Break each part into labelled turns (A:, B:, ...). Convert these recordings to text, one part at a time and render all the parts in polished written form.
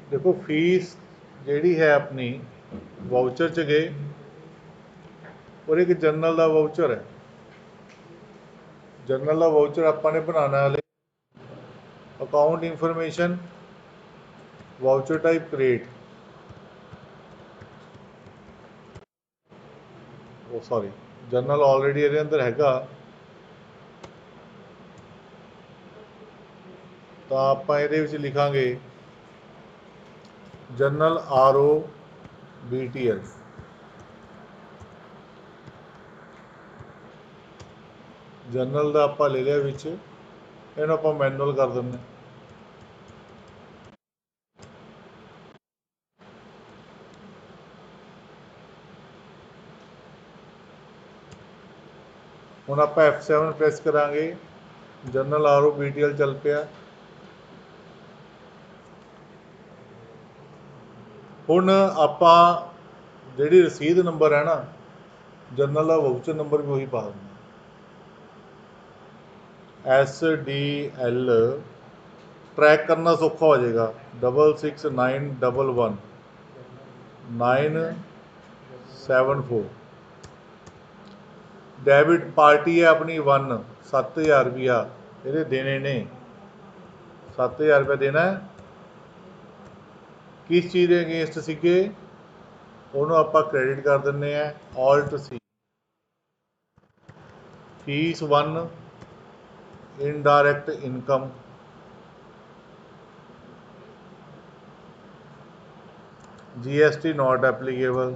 A: देखो फीस ਜਿਹੜੀ है अपनी वाउचर च गए और एक जनरल का वाउचर है। जनरल का वाउचर ਆਪਾਂ ਨੇ ਬਣਾਉਣਾ है account information voucher type create ਉਹ ਸੌਰੀ ਜਨਰਲ ਆਲਰੇਡੀ ਇਹਦੇ ਅੰਦਰ ਹੈਗਾ ਤਾਂ ਆਪਾਂ ਇਹਦੇ ਵਿੱਚ ਲਿਖਾਂਗੇ ਜਨਰਲ ROBTL ਜਨਰਲ ਦਾ ਆਪਾਂ ਲੈ ਲਿਆ ਵਿੱਚ ਇਹਨੂੰ ਆਪਾਂ ਮੈਨੂਅਲ ਕਰ ਦਿੰਦੇ ਹੁਣ ਆਪਾਂ F7 ਪ੍ਰੈਸ ਕਰਾਂਗੇ ਜਨਰਲ ROBTL ਚੱਲ ਪਿਆ। ਹੁਣ ਆਪਾਂ ਜਿਹੜੀ ਰਸੀਦ ਨੰਬਰ ਹੈ ਨਾ ਜਨਰਲ ਦਾ ਵਾਊਚਰ ਨੰਬਰ ਵੀ ਉਹੀ ਪਾ ਦਿੰਦੇ SDL ट्रैक करना सौखा हो जाएगा 669111 डेबिट पार्टी है अपनी 1 7000 रुपया ये देने ने 7000 रुपया देना है किस चीज़ के अगेंस्ट सीगे उन्होंने आप क्रेडिट कर दें alt C fees 1 indirect income GST not applicable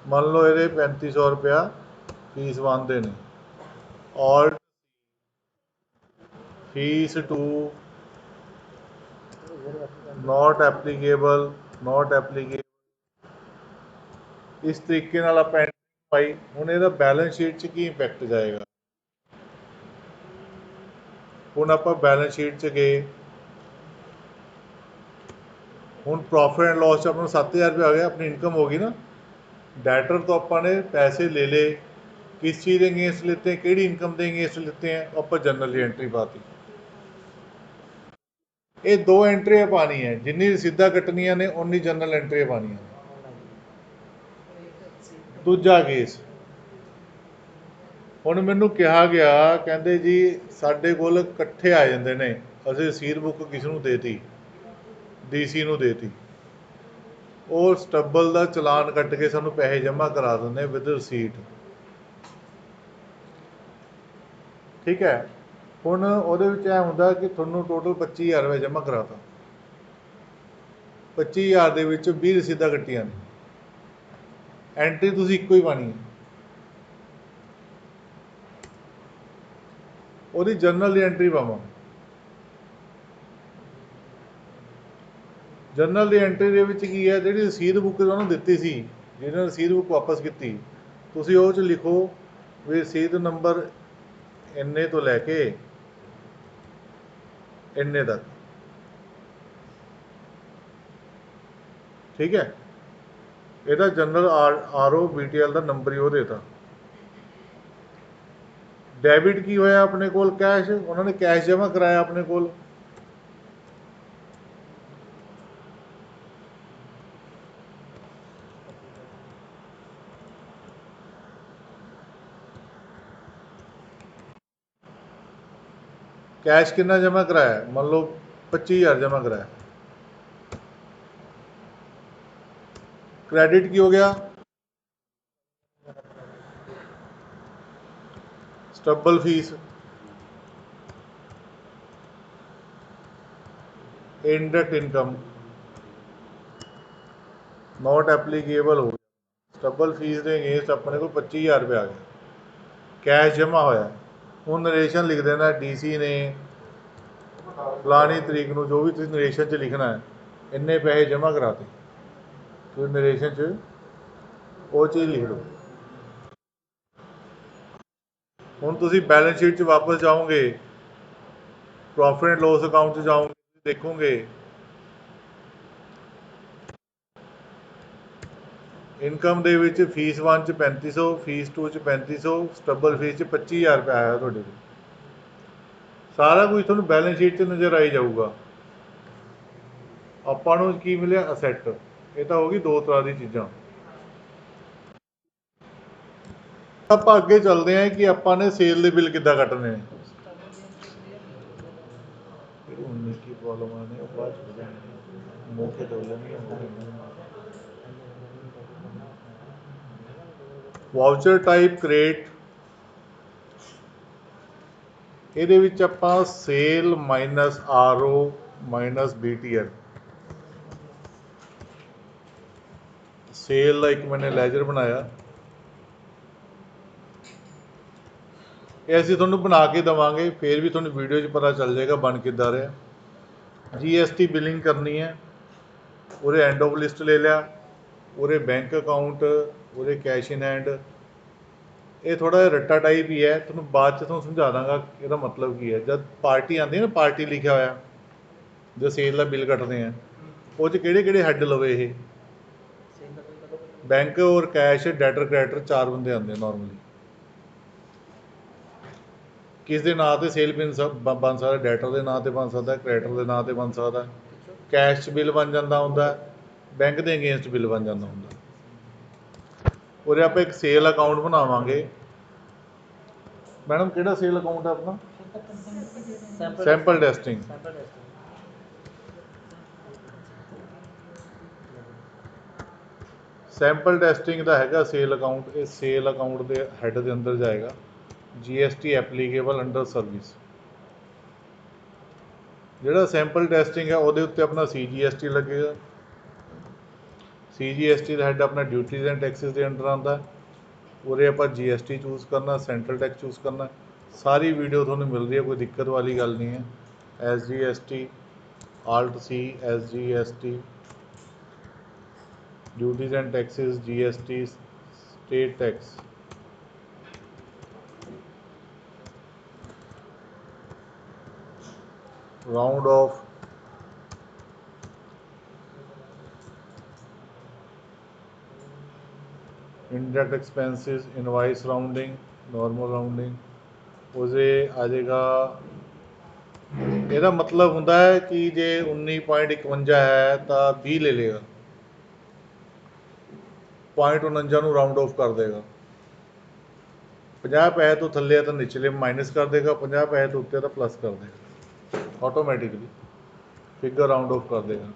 A: मान लो ये 3500 रुपया फीस 1 देने ऑल्ट फीस 2 नॉट एप्लीकेबल इस तरीके नाल आप एंट्री पाई हुण इहदा बैलेंस शीट च की इंपैक्ट जाएगा। हुण आप बैलेंस शीट च गए हुण प्रॉफिट एंड लॉस अपना 7000 रुपया आ गया अपनी इनकम होगी ना डैटर तो अपने पैसे ले ले किस चीज़ के अगेंस्ट लेते हैं किहड़ी इनकम के अगेंस्ट लेते हैं आप जनरल की एंट्री पाती ये 2 एंट्रियां पानी है जिन्नी रसीदा कटनिया ने उन्नी जनरल एंट्रियां पानिया दूजा केस ਹੁਣ ਮੈਨੂੰ ਕਿਹਾ ਗਿਆ ਕਹਿੰਦੇ ਜੀ ਸਾਡੇ ਕੋਲ ਇਕੱਠੇ ਆ ਜਾਂਦੇ ਨੇ ਅਸੀਂ ਰਸੀਦ ਬੁੱਕ ਕਿਸ ਨੂੰ ਦੇਤੀ DC ਨੂੰ ਦੇਤੀ ਉਹ ਸਟੱਬਲ ਦਾ ਚਲਾਨ ਕੱਟ ਕੇ ਸਾਨੂੰ ਪੈਸੇ ਜਮ੍ਹਾਂ ਕਰਾ ਦਿੰਦੇ ਵਿਦ ਰਸੀਟ ਠੀਕ ਹੈ। ਹੁਣ ਉਹਦੇ ਵਿੱਚ ਇਹ ਹੁੰਦਾ ਕਿ ਤੁਹਾਨੂੰ ਟੋਟਲ 25000 ਰੁਪਏ ਜਮ੍ਹਾਂ ਕਰਾਤਾ 25000 ਦੇ ਵਿੱਚ 20 ਰਸੀਦਾਂ ਕੱਟੀਆਂ ਨੇ ਐਂਟਰੀ ਤੁਸੀਂ ਇੱਕੋ ਹੀ ਪਾਣੀ ਹੈ ਉਹਦੀ ਜਨਰਲ ਦੀ ਐਂਟਰੀ ਪਾਵਾਂ ਜਨਰਲ ਦੀ ਐਂਟਰੀ ਦੇ ਵਿੱਚ ਕੀ ਹੈ ਜਿਹੜੀ ਰਸੀਦ ਬੁੱਕ ਉਹਨੂੰ ਦਿੱਤੀ ਸੀ ਜਿਹਨੇ ਰਸੀਦ ਬੁੱਕ ਵਾਪਸ ਕੀਤੀ ਤੁਸੀਂ ਉਹ 'ਚ ਲਿਖੋ ਵੀ ਰਸੀਦ ਨੰਬਰ ਇੰਨੇ ਤੋਂ ਲੈ ਕੇ ਇੰਨੇ ਤੱਕ ਠੀਕ ਹੈ। ਇਹਦਾ ਜਨਰਲ ROBTL ਦਾ ਨੰਬਰ ਹੀ ਉਹ ਦੇਤਾ ਡੈਬਿਟ ਕੀ ਹੋਇਆ ਆਪਣੇ ਕੋਲ ਕੈਸ਼ ਉਹਨਾਂ ਨੇ ਕੈਸ਼ ਜਮ੍ਹਾਂ ਕਰਾਇਆ ਆਪਣੇ ਕੋਲ कैश कितना जमा कराया मान लो 25000 जमा कराया क्रेडिट की हो गया stubble fees indirect income not applicable हो गया स्टबल फीस के अगेंस्ट अपने को 25000 रुपया आ गया कैश जमा होया हूँ नरेशन लिख देना DC ने फलानी तरीक को जो भी तुम नरेशन च लिखना है इन्ने पैसे जमा कराते तो नरेशन च वो चीज़ लिख दो। ਹੁਣ ਤੁਸੀਂ बैलेंस शीट च वापस जाओगे प्रॉफिट एंड लॉस अकाउंट जाओगे देखोगे इनकम ਦੇ ਵਿੱਚ फीस 1 ਚ 3500 फीस 2 ਚ 3500 स्टबल फीस ਚ 25000 रुपया आया ਤੁਹਾਡੇ ਕੋਲ सारा कुछ ਤੁਹਾਨੂੰ बैलेंस शीट च नज़र आई जाऊगा ਆਪਾਂ ਨੂੰ ਕੀ ਮਿਲਿਆ ਅਸੈਟ। ਇਹ ਤਾਂ ਹੋ ਗਈ ਦੋ ਤਰ੍ਹਾਂ ਦੀ ਚੀਜ਼ਾਂ। ਆਪਾਂ ਅੱਗੇ ਚੱਲਦੇ ਹਾਂ ਕਿ ਆਪਾਂ ਨੇ ਸੇਲ ਦੇ ਬਿੱਲ ਕਿੱਦਾਂ ਕੱਟਣੇ ਨੇ। ਕੀ ਪ੍ਰੋਬਲਮ ਆने ਉਹ ਬਾਅਦ ਮੌਕੇ ਤੋਂ ਵਾਊਚਰ ਟਾਈਪ ਕ੍ਰੀਏਟ। ਇਹਦੇ ਵਿੱਚ ਆਪਾਂ sale minus RO minus BTL। Sale ਦਾ ਇੱਕ ਮੈंने ਲੈਜਰ ਬਣਾਇਆ, ਇਹ ਅਸੀਂ ਤੁਹਾਨੂੰ ਬਣਾ ਕੇ ਦੇਵਾਂਗੇ, ਫਿਰ ਵੀ ਤੁਹਾਨੂੰ ਵੀਡੀਓ 'ਚ ਪਤਾ ਚੱਲ ਜਾਏਗਾ ਬਣ ਕਿੱਦਾਂ ਰਿਹਾ। GST ਬਿਲਿੰਗ ਕਰਨੀ ਹੈ, ਉਹਦੇ ਐਂਡ ਆਫ ਲਿਸਟ ਲੈ ਲਿਆ, ਉਹਦੇ ਬੈਂਕ ਅਕਾਊਂਟ, ਉਹਦੇ ਕੈਸ਼ ਇਨ ਹੈਂਡ। ਇਹ ਥੋੜ੍ਹਾ ਜਿਹਾ ਰੱਟਾ ਟਾਈਪ ਹੀ ਹੈ, ਤੁਹਾਨੂੰ ਬਾਅਦ 'ਚ ਤੁਹਾਨੂੰ ਸਮਝਾ ਦਾਂਗਾ ਇਹਦਾ ਮਤਲਬ ਕੀ ਹੈ। ਜਦ ਪਾਰਟੀ ਆਉਂਦੀ ਹੈ ਨਾ, ਪਾਰਟੀ ਲਿਖਿਆ ਹੋਇਆ ਜੋ ਸੇਲ ਦਾ ਬਿੱਲ ਕੱਟਦੇ ਆ, ਉਹ 'ਚ ਕਿਹੜੇ ਕਿਹੜੇ ਹੈੱਡ ਲਵੇ ਇਹ ਬੈਂਕ ਔਰ ਕੈਸ਼ ਡੈਟਰ ਕ੍ਰੈਡਿਟਰ 4 ਬੰਦੇ ਆਉਂਦੇ ਨੋਰਮਲੀ। ਕਿਸ ਦੇ ਨਾਂ 'ਤੇ ਸੇਲ ਬਣ ਸਕਦਾ, ਡੈਟਰ ਦੇ ਨਾਂ 'ਤੇ ਬਣ ਸਕਦਾ, ਕ੍ਰੈਡਿਟਰ ਦੇ ਨਾਂ 'ਤੇ ਬਣ ਸਕਦਾ, ਕੈਸ਼ 'ਚ ਬਿੱਲ ਬਣ ਜਾਂਦਾ ਹੁੰਦਾ, ਬੈਂਕ ਦੇ ਅਗੇਂਸਟ ਬਿੱਲ ਬਣ ਜਾਂਦਾ ਹੁੰਦਾ। ਉਹਦੇ ਆਪਾਂ ਇੱਕ ਸੇਲ ਅਕਾਊਂਟ ਬਣਾਵਾਂਗੇ। ਮੈਡਮ ਕਿਹੜਾ ਸੇਲ ਅਕਾਊਂਟ ਹੈ ਆਪਣਾ? Sample testing. ਸੈਂਪਲ ਟੈਸਟਿੰਗ ਦਾ ਹੈਗਾ ਸੇਲ ਅਕਾਊਂਟ। ਇਹ ਸੇਲ ਅਕਾਊਂਟ ਦੇ ਹੈੱਡ ਦੇ ਅੰਦਰ ਜਾਏਗਾ GST ਐਪਲੀਕੇਬਲ ਅੰਡਰ ਸਰਵਿਸ। ਜਿਹੜਾ ਸੈਂਪਲ ਟੈਸਟਿੰਗ ਹੈ ਉਹਦੇ ਉੱਤੇ ਆਪਣਾ CGST ਲੱਗੇਗਾ। CGST ਦਾ ਹੈੱਡ ਆਪਣਾ ਡਿਊਟੀਜ਼ ਐਂਡ ਟੈਕਸਿਸ ਦੇ ਅੰਡਰ ਆਉਂਦਾ। ਉਰੇ ਆਪਾਂ GST ਚੂਜ਼ ਕਰਨਾ, ਸੈਂਟਰਲ ਟੈਕਸ ਚੂਜ਼ ਕਰਨਾ। ਸਾਰੀ ਵੀਡੀਓ ਤੁਹਾਨੂੰ ਮਿਲ ਰਹੀ ਹੈ, ਕੋਈ ਦਿੱਕਤ ਵਾਲੀ ਗੱਲ ਨਹੀਂ ਹੈ। SGST Alt C SGST duties and taxes GST state tax। round off indirect expenses invoice rounding normal rounding। ਉਹਦੇ ਆ ਜਾਏਗਾ। ਇਹਦਾ ਮਤਲਬ ਹੁੰਦਾ ਹੈ ਕਿ ਜੇ 19.51 ਹੈ ਤਾਂ 20 ਲੈ ਲੇਗਾ, 0.49 ਨੂੰ ਰਾਊਂਡ ਆਫ ਕਰ ਦੇਗਾ। 50 ਪੈਸੇ ਤੋਂ ਥੱਲੇ ਤਾਂ ਨਿਚਲੇ ਮਾਈਨਸ ਕਰ ਦੇਗਾ, 50 ਪੈਸੇ ਤੋਂ ਉੱਤੇ ਤਾਂ ਪਲੱਸ ਕਰ ਦੇਗਾ, ਆਟੋਮੈਟਿਕਲੀ ਫਿਗਰ ਰਾਊਂਡ ਆਫ ਕਰ ਦੇਗਾ।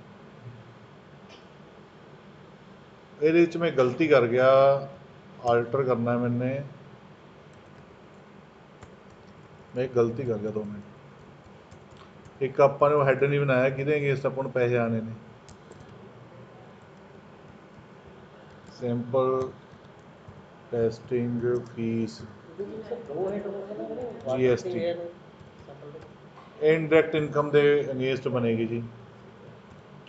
A: ਇਹਦੇ ਵਿੱਚ ਮੈਂ ਗਲਤੀ ਕਰ ਗਿਆ, ਆਲਟਰ ਕਰਨਾ ਮੈਨੇ, ਮੈਂ ਇੱਕ ਗਲਤੀ ਕਰ ਗਿਆ 2 ਮਿੰਟ। ਇੱਕ ਆਪਾਂ ਨੇ ਉਹ ਹੈੱਡ ਨਹੀਂ ਬਣਾਇਆ ਕਿਹਦੇ ਅਗੇਂਸਟ ਆਪਾਂ ਨੂੰ ਪੈਸੇ ਆਣੇ ਨੇ। Sample testing fees GST indirect income ਦੇ ਅਗੇਂਸਟ ਬਣੇਗੀ ਜੀ।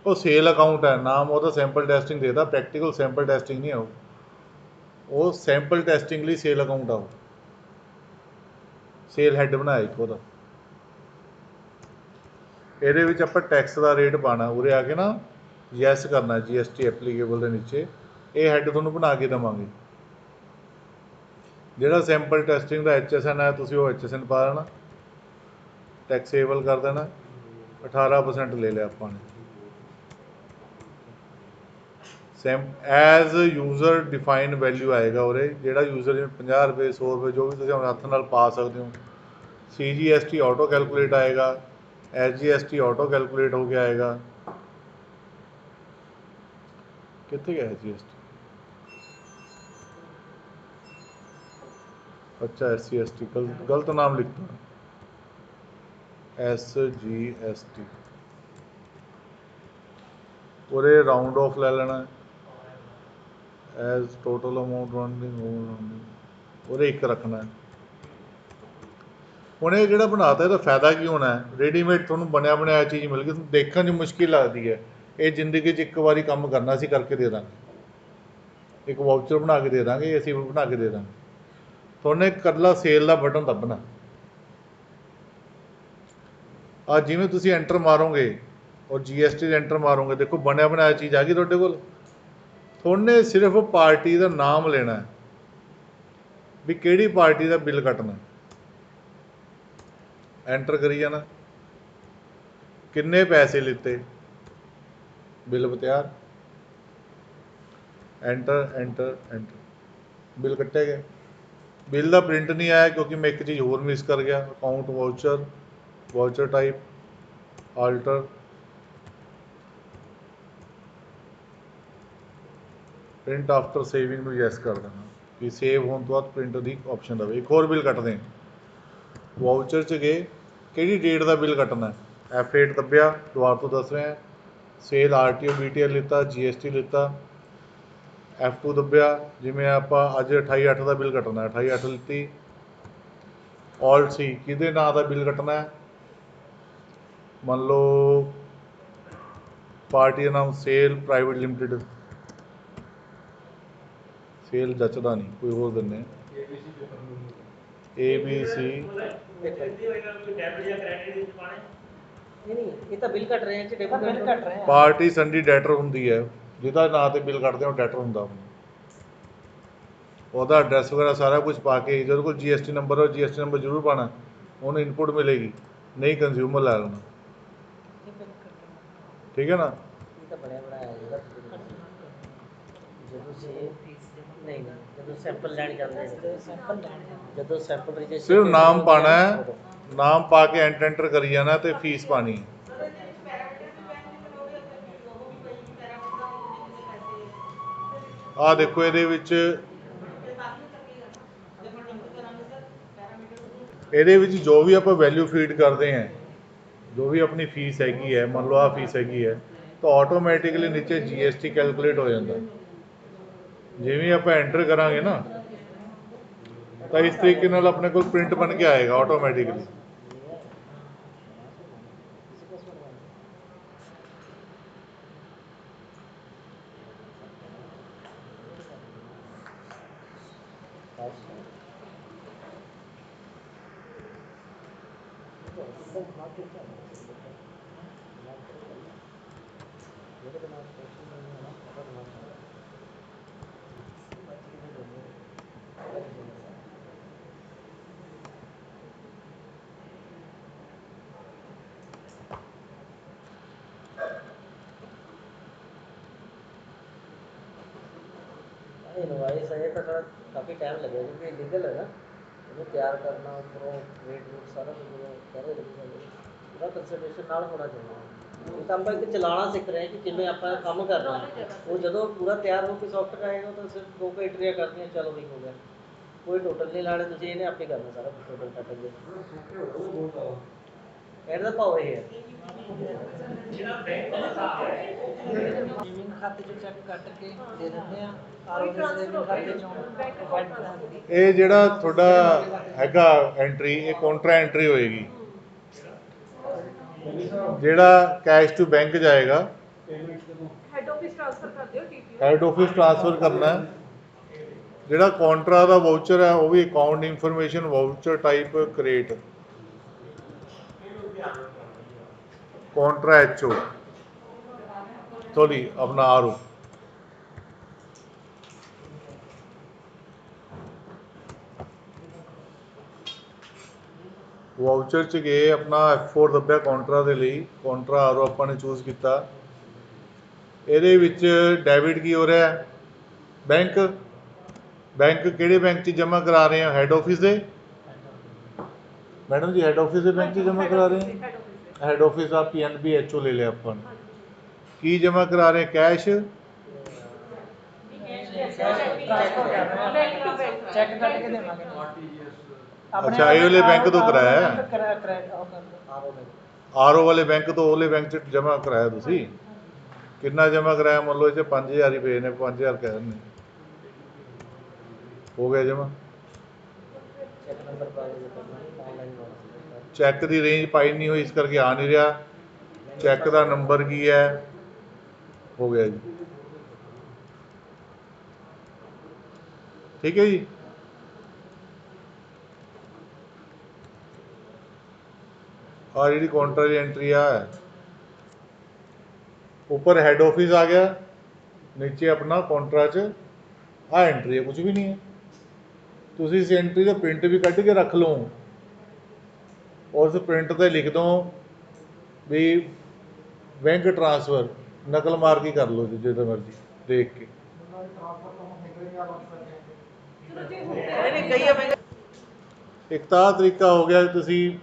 A: ਉਹ ਸੇਲ ਅਕਾਊਂਟ ਹੈ, ਨਾਮ ਉਹਦਾ ਸੈਂਪਲ ਟੈਸਟਿੰਗ ਦੇਦਾ, ਪ੍ਰੈਕਟੀਕਲ ਸੈਂਪਲ ਟੈਸਟਿੰਗ ਨਹੀਂ ਆਉ। ਉਹ ਸੈਂਪਲ ਟੈਸਟਿੰਗ ਲਈ ਸੇਲ ਅਕਾਊਂਟ ਆਓ। ਸੇਲ ਹੈੱਡ ਬਣਾਇਆ ਇੱਕ ਉਹਦਾ। ਇਹਦੇ ਵਿੱਚ ਆਪਾਂ ਟੈਕਸ ਦਾ ਰੇਟ ਪਾਉਣਾ, ਉਰੇ ਆ ਕੇ ਨਾ ਯੈਸ ਕਰਨਾ GST ਐਪਲੀਕੇਬਲ ਦੇ ਨੀਚੇ। ਇਹ ਹੈੱਡ ਤੁਹਾਨੂੰ ਬਣਾ ਕੇ ਦੇਵਾਂਗੇ। ਜਿਹੜਾ ਸੈਂਪਲ ਟੈਸਟਿੰਗ ਦਾ HSN ਹੈ ਤੁਸੀਂ ਉਹ HSN ਪਾ ਦੇਣਾ, ਟੈਕਸੇਬਲ ਕਰ ਦੇਣਾ। 18% ਲੈ ਲਿਆ ਆਪਾਂ ਨੇ। ਐਜ਼ ਯੂਜ਼ਰ ਡਿਫਾਈਨ ਵੈਲਿਊ ਆਏਗਾ ਉਰੇ, ਜਿਹੜਾ ਯੂਜ਼ਰ ਜਿਵੇਂ 50 ਰੁਪਏ 100 ਰੁਪਏ ਜੋ ਵੀ ਤੁਸੀਂ ਆਪਣੇ ਹੱਥ ਨਾਲ ਪਾ ਸਕਦੇ ਹੋ। CGST ਆਟੋ ਕੈਲਕੂਲੇਟ ਆਏਗਾ, SGST ਆਟੋ ਕੈਲਕੂਲੇਟ ਹੋ ਕੇ ਆਏਗਾ। ਕਿੱਥੇ ਗਿਆ SGST? अच्छा SCST गलत नाम लिखता है, SGST। पूरे राउंड ऑफ ले लेना एज टोटल अमाउंट राउंडिंग और एक रखना है। ਹੁਣ ਇਹ ਜਿਹੜਾ ਬਣਾਤਾ ਇਹਦਾ ਫਾਇਦਾ ਕੀ ਹੋਣਾ ਹੈ? ਰੈਡੀਮੇਡ ਤੁਹਾਨੂੰ ਬਣਿਆ ਬਣਾਇਆ ਚੀਜ਼ ਮਿਲ ਗਈ, ਤੁਹਾਨੂੰ ਦੇਖਣ 'ਚ ਮੁਸ਼ਕਿਲ ਲੱਗਦੀ ਹੈ। ਇਹ ਜ਼ਿੰਦਗੀ 'ਚ ਇੱਕ ਵਾਰੀ ਕੰਮ ਕਰਨਾ, ਅਸੀਂ ਕਰਕੇ ਦੇ ਦਾਂਗੇ। ਇੱਕ ਵਾਊਚਰ ਬਣਾ ਕੇ ਦੇ ਦਾਂਗੇ, ਅਸੀਂ ਬਣਾ ਕੇ ਦੇ ਦਾਂਗੇ। ਤੁਹਾਨੂੰ ਇਕੱਲਾ ਸੇਲ ਦਾ ਬਟਨ ਦੱਬਣਾ। ਅੱਜ ਜਿਵੇਂ ਤੁਸੀਂ ਐਂਟਰ ਮਾਰੋਗੇ ਔਰ GST ਦੇ ਐਂਟਰ ਮਾਰੋਗੇ, ਦੇਖੋ ਬਣਿਆ ਬਣਾਇਆ ਚੀਜ਼ ਆ ਗਈ ਤੁਹਾਡੇ ਕੋਲ। ਤੁਹਾਨੇ ਸਿਰਫ ਪਾਰਟੀ ਦਾ ਨਾਮ ਲੈਣਾ ਵੀ ਕਿਹੜੀ ਪਾਰਟੀ ਦਾ ਬਿੱਲ ਕੱਟਣਾ, ਐਂਟਰ ਕਰੀ ਜਾਣਾ, ਕਿੰਨੇ ਪੈਸੇ ਲਿੱਤੇ, बिल बत्यार एंटर एंटर एंटर बिल कट्टिया गया। बिल का प्रिंट नहीं आया क्योंकि मैं एक चीज़ होर मिस कर गया। Account voucher, voucher type alter, print after saving में यस कर देना कि सेव होने तो बाद प्रिंट की ऑप्शन रहे। एक होर बिल कटते हैं। वाउचर च गए, कि डेट का बिल कटना है, F8 दबिया, दोबारा तो दस रहे हैं। सेल RTO BTL लिता, GST लिता, F2 दबिया, जिमें आप अज 28/8 का बिल कटना है, 28/8 लिती। ऑल्ट C कि नाम का बिल कटना है, मान लो पार्टी का नाम सेल प्राइवेट लिमिटेड, सेल जचदा नहीं, कोई होर दिने ABC पार्टी संडी डैटर होंगी है, जिहदा नाम से बिल कटते हैं डैटर होंदा। ਉਹਦਾ एड्रैस वगैरह सारा कुछ पा के जो कोई GST नंबर हो GST नंबर जरूर पाना, उन्हें इनपुट मिलेगी, नहीं कंज्यूमर ला लेना। ठीक है ना। सिर्फ नाम पाना है, नाम पा के एंटर करी जाना तो फीस पानी है। आ देखो ये जो भी आप वैल्यू फीड करते हैं, जो भी अपनी फीस हैगी है, मान लो आ फीस हैगी है, तो ऑटोमैटिकली नीचे GST कैलकुलेट हो जाता। जिवें आप एंटर करांगे ना तो इस तरीके नाल अपने को प्रिंट बन के आएगा ऑटोमैटिकली।
B: इनवॉइस है तो थोड़ा काफ़ी टाइम लगेगा क्योंकि लीगल है ना, उन्हें तैयार करना, ऊपरों रेट रूट सारा कुछ सारे पूरा कंसल्टेशन नाल होना चाहिए। ये तो आप एक चलाना सीख रहे हैं कि जिम्मे आप काम कर रहे हैं, वो जो पूरा तैयार होकर सॉफ्टवेयर आएगा तो सिर्फ दो को एंट्रियाँ कर दी, चलो भी हो गया, कोई टोटल नहीं लाने, तुझे इन्हें आप ही करना सारा टोटल टाटल ਇਹਦਾ ਭਾव ਇਹ ਹੈ ਖਾਤੇ ਚੋਂ ਚੈੱਕ ਕੱਟ ਕੇ ਦੇ ਦਿੰਦੇ ਆ ਖਾਤੇ ਚੋਂ
A: ਇਹ ਜਿਹੜਾ ਤੁਹਾਡਾ ਹੈਗਾ ਐਂਟਰੀ, ਇਹ ਕੌਂਟਰਾ ਐਂਟਰੀ ਹੋਏਗੀ। ਜਿਹੜਾ ਕੈਸ਼ ਟੂ ਬੈਂਕ ਜਾਏਗਾ, ਹੈਡ ਆਫਿਸ ਟ੍ਰਾਂਸਫਰ ਕਰਨਾ। ਜਿਹੜਾ ਕੌਂਟਰਾ ਦਾ ਵਾਊਚਰ ਹੈ ਉਹ ਵੀ account information voucher type create contra HO sorry अपना RO वाउचर च गए, अपना F4 दब्या कॉन्ट्रा के लिए, कॉन्ट्रा RO अपने चूज किया। ये डेबिट की हो रहा है, बैंक बैंक किहड़े बैंक च जमा करा रहे हैं, हैड ऑफिस से मैडम जी, हैड ऑफिस के बैंक च जमा करा रहे हैं। हैड ऑफिस का PNB HO ले लिया अपन, की जमा करा रहे हैं, कैश अच्छा ये वाले बैंक तो कराया, RO वाले बैंक तो ओले बैंक च जमा कराया तुसी, कितना जमा कराया, मान लो इसे 5000 ही पे ने, 5000 कह दें, हो गया जमा। चैक की रेंज पाई नहीं हुई, इस करके आ नहीं रहा, चैक का नंबर की है, हो गया जी। ठीक है जी। और जी काउंटर की एंट्री है, ऊपर हैड ऑफिस आ गया, नीचे अपना काउंटरा च आ एंट्री है, कुछ भी नहीं है। तुम इस एंट्री का प्रिंट भी कट के रख लो, उस प्रिंट पर लिख दो भी बैंक ट्रांसफर ਨਕਲ ਮਾਰ ਕੇ ਕਰ ਲਓ ਜੀ ਜਦੋਂ ਮਰਜ਼ੀ ਦੇਖ ਕੇ। ਇੱਕ ਤਾਂ ਆਹ ਤਰੀਕਾ ਹੋ ਗਿਆ, ਤੁਸੀਂ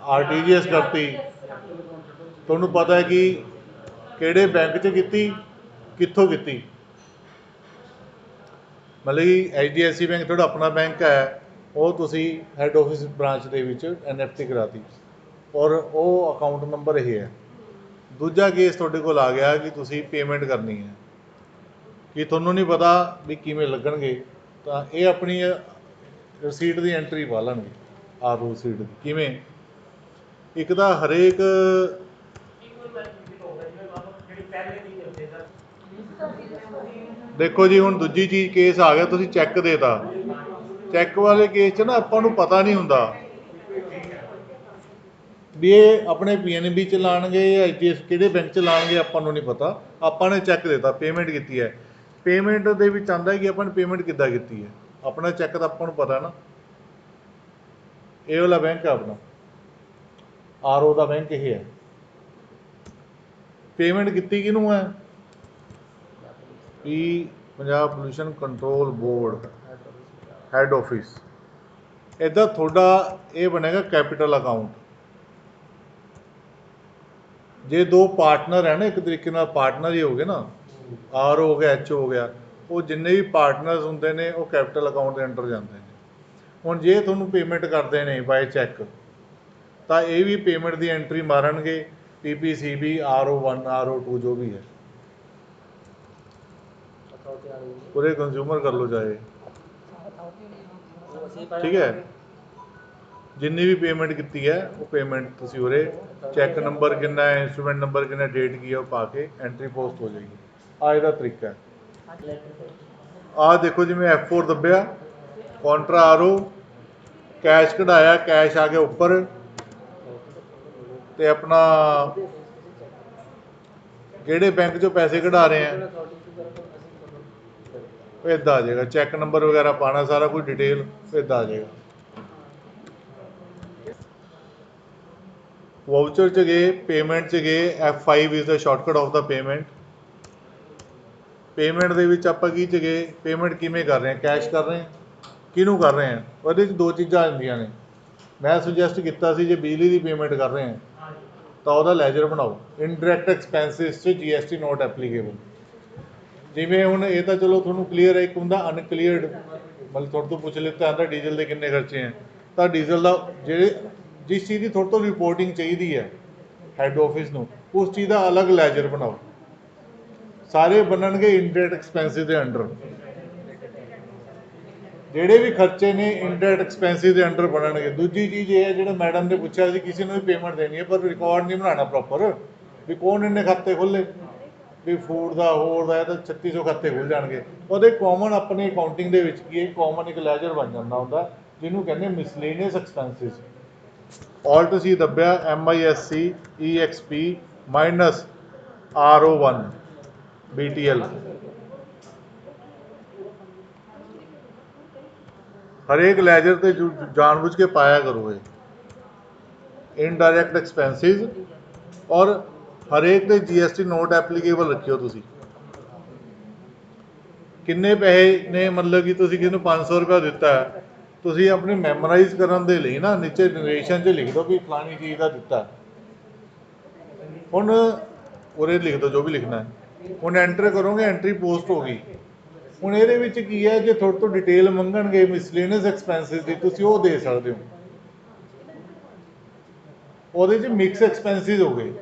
A: ਆਰਟੀਜੀਐਸ ਕਰਤੀ, ਤੁਹਾਨੂੰ ਪਤਾ ਹੈ ਕਿ ਕਿਹੜੇ ਬੈਂਕ 'ਚ ਕੀਤੀ, ਕਿੱਥੋਂ ਕੀਤੀ। ਮਤਲਬ ਕਿ HDFC ਬੈਂਕ ਤੁਹਾਡਾ ਆਪਣਾ ਬੈਂਕ ਹੈ, ਉਹ ਤੁਸੀਂ ਹੈੱਡ ਆਫਿਸ ਬ੍ਰਾਂਚ ਦੇ ਵਿੱਚ NEFT ਕਰਾਤੀ ਔਰ ਉਹ ਅਕਾਊਂਟ ਨੰਬਰ ਇਹ ਹੈ। ਦੂਜਾ ਕੇਸ ਤੁਹਾਡੇ ਕੋਲ ਆ ਗਿਆ ਕਿ ਤੁਸੀਂ ਪੇਮੈਂਟ ਕਰਨੀ ਹੈ, ਕਿ ਤੁਹਾਨੂੰ ਨਹੀਂ ਪਤਾ ਵੀ ਕਿਵੇਂ ਲੱਗਣਗੇ, ਤਾਂ ਇਹ ਆਪਣੀ ਰਸੀਟ ਦੀ ਐਂਟਰੀ ਪਾ ਲੈਣਗੇ, RO ਰਸੀਟ ਦੀ। ਕਿਵੇਂ? ਇੱਕ ਤਾਂ ਹਰੇਕ ਦੇਖੋ ਜੀ, ਹੁਣ ਦੂਜੀ ਚੀਜ਼ ਕੇਸ ਆ ਗਿਆ, ਤੁਸੀਂ ਚੈੱਕ ਦੇਤਾ। ਚੈੱਕ ਵਾਲੇ ਕੇਸ 'ਚ ਨਾ ਆਪਾਂ ਨੂੰ ਪਤਾ ਨਹੀਂ ਹੁੰਦਾ ਵੀ ਇਹ ਆਪਣੇ PNB 'ਚ ਲਾਣਗੇ ਜਾਂ HDFC ਕਿਹੜੇ ਬੈਂਕ 'ਚ ਲਾਣਗੇ, ਆਪਾਂ ਨੂੰ ਨਹੀਂ ਪਤਾ। ਆਪਾਂ ਨੇ ਚੈੱਕ ਦੇਤਾ, ਪੇਮੈਂਟ ਕੀਤੀ ਹੈ, ਪੇਮੈਂਟ ਦੇ ਵਿੱਚ ਆਉਂਦਾ ਕਿ ਆਪਾਂ ਨੇ ਪੇਮੈਂਟ ਕਿੱਦਾਂ ਕੀਤੀ ਹੈ। ਆਪਣਾ ਚੈੱਕ ਤਾਂ ਆਪਾਂ ਨੂੰ ਪਤਾ ਨਾ, ਇਹ ਵਾਲਾ ਬੈਂਕ ਹੈ ਆਪਣਾ, RO ਦਾ ਬੈਂਕ ਇਹ ਹੈ। ਪੇਮੈਂਟ ਕੀਤੀ ਕਿਹਨੂੰ ਹੈ? Punjab pollution control board head office. ਇੱਦਾਂ ਤੁਹਾਡਾ ਇਹ ਬਣੇਗਾ ਕੈਪੀਟਲ ਅਕਾਊਂਟ। ਜੇ ਦੋ ਪਾਰਟਨਰ ਹੈ ਨਾ, ਇੱਕ ਤਰੀਕੇ ਨਾਲ ਪਾਰਟਨਰ ਹੀ ਹੋ ਗਏ ਨਾ, RO ਹੋ ਗਿਆ, HO ਹੋ ਗਿਆ, ਉਹ ਜਿੰਨੇ ਵੀ ਪਾਰਟਨਰਸ ਹੁੰਦੇ ਨੇ ਉਹ ਕੈਪੀਟਲ ਅਕਾਊਂਟ ਦੇ ਅੰਡਰ ਜਾਂਦੇ ਨੇ। ਹੁਣ ਜੇ ਤੁਹਾਨੂੰ ਪੇਮੈਂਟ ਕਰਦੇ ਨੇ ਬਾਏ ਚੈੱਕ, ਤਾਂ ਇਹ ਵੀ ਪੇਮੈਂਟ ਦੀ ਐਂਟਰੀ ਮਾਰਨਗੇ, PPCB RO1 RO2 ਜੋ ਵੀ ਹੈ, ਪੂਰੇ ਕੰਜ਼ਿਊਮਰ ਕਰ ਲਓ ਚਾਹੇ, ਠੀਕ ਹੈ। ਜਿੰਨੀ ਵੀ ਪੇਮੈਂਟ ਕੀਤੀ ਹੈ ਉਹ ਪੇਮੈਂਟ ਤੁਸੀਂ ਉਰੇ ਚੈੱਕ ਨੰਬਰ ਕਿੰਨਾ ਹੈ, ਇੰਸਟਰੂਮੈਂਟ ਨੰਬਰ ਕਿੰਨਾ, ਡੇਟ ਕੀ ਹੈ, ਉਹ ਪਾ ਕੇ ਐਂਟਰੀ ਪੋਸਟ ਹੋ ਜਾਏਗੀ। ਆਹ ਇਹਦਾ ਤਰੀਕਾ ਹੈ। ਆਹ ਦੇਖੋ, ਜਿਵੇਂ F4 ਦੱਬਿਆ, ਕਾਉਂਟਰ RO, ਕੈਸ਼ ਕਢਾਇਆ, ਕੈਸ਼ ਆ ਗਿਆ ਉੱਪਰ, ਤੇ ਆਪਣਾ ਕਿਹੜੇ ਬੈਂਕ 'ਚੋਂ ਪੈਸੇ ਕਢਾ ਰਹੇ ਆ ਉਹ ਇੱਦਾਂ ਆ ਜਾਏਗਾ। ਚੈੱਕ ਨੰਬਰ ਵਗੈਰਾ ਪਾਉਣਾ, ਸਾਰਾ ਕੁਝ ਡਿਟੇਲ ਇੱਦਾਂ ਆ ਜਾਏਗਾ। ਵਾਊਚਰ 'ਚ ਗਏ, ਪੇਮੈਂਟ 'ਚ ਗਏ, F5 is the shortcut of the payment. Payment ਦੇ ਵਿੱਚ ਆਪਾਂ ਕੀ 'ਚ ਗਏ, ਪੇਮੈਂਟ ਕਿਵੇਂ ਕਰ ਰਹੇ ਹਾਂ, ਕੈਸ਼ ਕਰ ਰਹੇ ਹਾਂ, ਕਿਹਨੂੰ ਕਰ ਰਹੇ ਹਾਂ। ਉਹਦੇ 'ਚ ਦੋ ਚੀਜ਼ਾਂ ਆਉਂਦੀਆਂ ਨੇ। ਮੈਂ ਸੁਜੈਸਟ ਕੀਤਾ ਸੀ ਜੇ ਬਿਜਲੀ ਦੀ ਪੇਮੈਂਟ ਕਰ ਰਹੇ ਹਾਂ ਤਾਂ ਉਹਦਾ ਲੈਜਰ ਬਣਾਓ। ਇਨਡਾਇਰੈਕਟ ਐਕਸਪੈਂਸਿਸ 'ਚ GST ਨੋਟ ਐਪਲੀਕੇਬਲ। ਜਿਵੇਂ ਹੁਣ ਇਹ ਤਾਂ ਚਲੋ ਤੁਹਾਨੂੰ ਕਲੀਅਰ ਹੈ, ਇੱਕ ਹੁੰਦਾ ਅਨਕਲੀਅਰਡ, ਮਤਲਬ ਤੁਹਾਡੇ ਤੋਂ ਪੁੱਛ ਲਿੱਤਾ ਜਾਂਦਾ ਡੀਜ਼ਲ ਦੇ ਕਿੰਨੇ ਖਰਚੇ ਹੈ, ਤਾਂ ਡੀਜ਼ਲ ਦਾ ਜਿਹੜੇ ਜਿਸ ਚੀਜ਼ ਦੀ ਤੁਹਾਡੇ ਤੋਂ ਰਿਪੋਰਟਿੰਗ ਚਾਹੀਦੀ ਹੈ ਹੈੱਡ ਆਫਿਸ ਨੂੰ, ਉਸ ਚੀਜ਼ ਦਾ ਅਲੱਗ ਲੈਜਰ ਬਣਾਓ। ਸਾਰੇ ਬਣਨਗੇ ਇਨਡਾਇਰੈਕਟ ਐਕਸਪੈਂਸਿਸ ਦੇ ਅੰਡਰ। ਜਿਹੜੇ ਵੀ ਖਰਚੇ ਨੇ ਇਨਡਾਇਰੈਕਟ ਐਕਸਪੈਂਸਿਸ ਦੇ ਅੰਡਰ ਬਣਨਗੇ। ਦੂਜੀ ਚੀਜ਼ ਇਹ ਹੈ, ਜਿਹੜਾ ਮੈਡਮ ਨੇ ਪੁੱਛਿਆ ਸੀ, ਕਿਸੇ ਨੂੰ ਵੀ ਪੇਮੈਂਟ ਦੇਣੀ ਹੈ ਪਰ ਰਿਕਾਰਡ ਨਹੀਂ ਬਣਾਉਣਾ ਪ੍ਰੋਪਰ, ਵੀ ਕੌਣ ਇੰਨੇ ਖਾਤੇ ਖੋਲ੍ਹੇ, ਵੀ ਫੂਡ ਦਾ ਹੋਰ ਦਾ, ਇਹ ਤਾਂ 3600 ਖਾਤੇ ਖੁੱਲ੍ਹ ਜਾਣਗੇ। ਉਹਦੇ ਕਾਮਨ ਆਪਣੇ ਅਕਾਊਂਟਿੰਗ ਦੇ ਵਿੱਚ ਕੀ ਹੈ, ਕਾਮਨ ਇੱਕ ਲੈਜਰ ਬਣ ਜਾਂਦਾ ਹੁੰਦਾ, ਜਿਹਨੂੰ ਕਹਿੰਦੇ ਮਿਸਲੇਨੀਅਸ ਐਕਸਪੈਂਸਿਸ। Alt C ਦੱਬਿਆ, MISC EXP minus RO1 BTL। ਹਰੇਕ ਲੈਜਰ ਤੇ ਜਾਣਬੁੱਝ ਕੇ ਪਾਇਆ ਕਰੋ ਇਹ ਇਨਡਾਇਰੈਕਟ ਐਕਸਪੈਂਸਿਸ, ਔਰ ਹਰੇਕ ਤੇ GST ਨੋਟ ਐਪਲੀਕੇਬਲ ਰੱਖਿਓ। ਤੁਸੀਂ ਕਿੰਨੇ ਪੈਸੇ ਨੇ, ਮਤਲਬ ਕਿ ਤੁਸੀਂ ਕਿਸੇ ਨੂੰ 500 ਰੁਪਇਆ ਦਿੱਤਾ ਹੈ, ਤੁਸੀਂ ਆਪਣੇ ਮੈਮੋਰਾਈਜ਼ ਕਰਨ ਦੇ ਲਈ ਨਾ ਨੀਚੇ ਨਰੇਸ਼ਨ 'ਚ ਲਿਖ ਦਿਓ ਵੀ ਫਲਾਣੀ ਚੀਜ਼ ਦਾ ਦਿੱਤਾ। ਹੁਣ ਉਰੇ ਲਿਖ ਦਿਓ ਜੋ ਵੀ ਲਿਖਣਾ ਹੈ। ਹੁਣ ਐਂਟਰ ਕਰੋਗੇ, ਐਂਟਰੀ ਪੋਸਟ ਹੋ ਗਈ। ਹੁਣ ਇਹਦੇ ਵਿੱਚ ਕੀ ਹੈ, ਜੇ ਤੁਹਾਡੇ ਤੋਂ ਡਿਟੇਲ ਮੰਗਣਗੇ ਮਿਸਲੇਨੀਅਸ ਐਕਸਪੈਂਸਿਸ ਦੀ, ਤੁਸੀਂ ਉਹ ਦੇ ਸਕਦੇ ਹੋ। ਉਹਦੇ 'ਚ ਮਿਕਸ ਐਕਸਪੈਂਸਿਸ ਹੋ ਗਏ,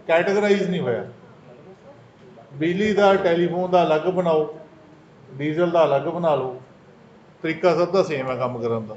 A: ਕੈਟਾਗਰਾਈਜ਼ ਨਹੀਂ ਹੋਇਆ। ਬਿਜਲੀ ਦਾ, ਟੈਲੀਫੋਨ ਦਾ ਅਲੱਗ ਬਣਾਓ, ਡੀਜ਼ਲ ਦਾ ਅਲੱਗ ਬਣਾ ਲਓ। ਤਰੀਕਾ ਸਭ ਦਾ ਸੇਮ ਹੈ ਕੰਮ ਕਰਨ ਦਾ।